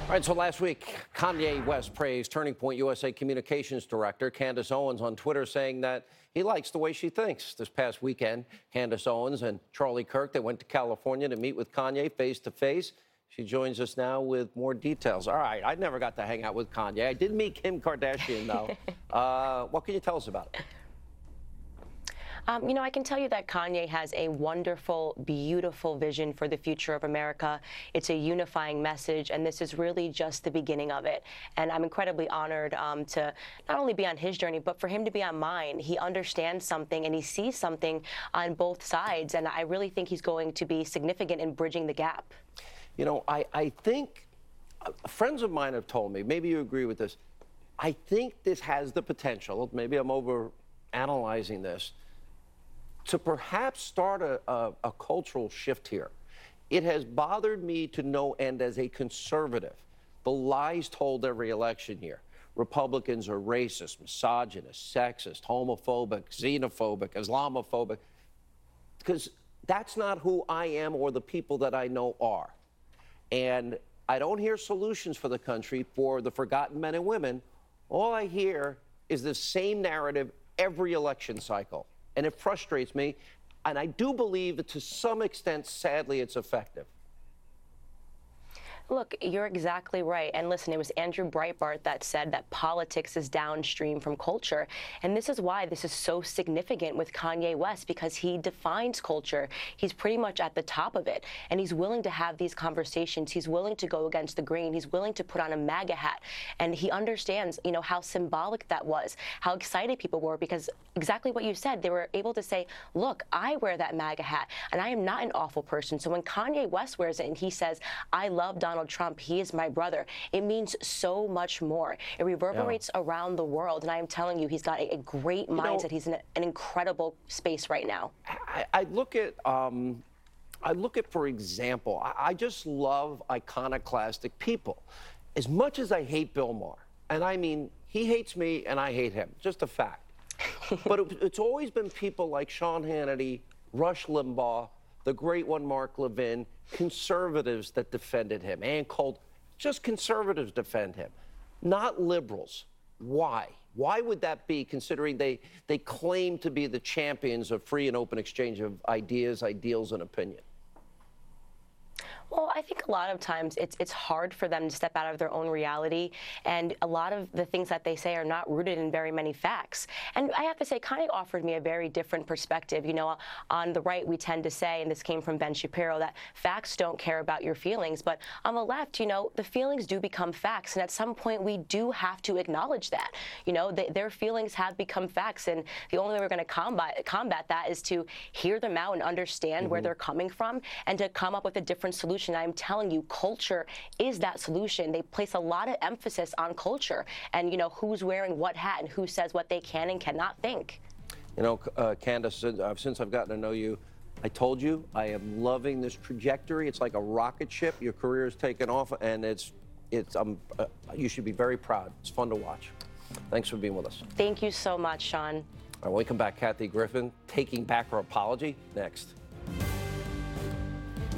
All right, so last week, Kanye West praised Turning Point USA Communications Director Candace Owens on Twitter, saying that he likes the way she thinks. This past weekend, Candace Owens and Charlie Kirk, they went to California to meet with Kanye face-to-face. She joins us now with more details. All right, I never got to hang out with Kanye. I did meet Kim Kardashian, though. What can you tell us about it? I can tell you that Kanye has a wonderful, beautiful vision for the future of America. It's a unifying message, and this is really just the beginning of it. And I'm incredibly honored to not only be on his journey, but for him to be on mine. He understands something, and he sees something on both sides, and I really think he's going to be significant in bridging the gap. You know, I think friends of mine have told me, maybe you agree with this, I think this has the potential, maybe I'm over analyzing this, to perhaps start a cultural shift here. It has bothered me to no end as a conservative, the lies told every election year. Republicans are racist, misogynist, sexist, homophobic, xenophobic, Islamophobic, because that's not who I am or the people that I know are. And I don't hear solutions for the country for the forgotten men and women. All I hear is the same narrative every election cycle. And it frustrates me, and I do believe that to some extent, sadly, it's effective. Look, you're exactly right. And listen, it was Andrew Breitbart that said that politics is downstream from culture. And this is why this is so significant with Kanye West, because he defines culture. He's pretty much at the top of it. And he's willing to have these conversations. He's willing to go against the grain. He's willing to put on a MAGA hat. And he understands, how symbolic that was, how excited people were, because exactly what you said, they were able to say, look, I wear that MAGA hat, and I am not an awful person. So when Kanye West wears it and he says, I love Donald Trump, he is my brother, it means so much more. It reverberates around the world, and I am telling you, he's got a great mindset. He's in an incredible space right now. I look at, for example, I just love iconoclastic people. As much as I hate Bill Maher, and I mean, he hates me and I hate him, just a fact. But it's always been people like Sean Hannity, Rush Limbaugh, the great one, Mark Levin, conservatives that defended him, and Colt, just conservatives defend him, not liberals. Why? Why would that be, considering they claim to be the champions of free and open exchange of ideas, ideals, and opinion? Well, I think a lot of times it's hard for them to step out of their own reality, and a lot of the things that they say are not rooted in very many facts. And I have to say, Kanye offered me a very different perspective. On the right, we tend to say, and this came from Ben Shapiro, that facts don't care about your feelings. But on the left, the feelings do become facts, and at some point we do have to acknowledge that. Their feelings have become facts, and the only way we're going to combat that is to hear them out and understand where they're coming from, and to come up with a different solution. I'm telling you, culture is that solution. They place a lot of emphasis on culture and, who's wearing what hat and who says what they can and cannot think. Candace, since I've gotten to know you, I told you I am loving this trajectory. It's like a rocket ship. Your career is taking off, and you should be very proud. It's fun to watch. Thanks for being with us. Thank you so much, Sean. All right, when we come back, Kathy Griffin taking back her apology next.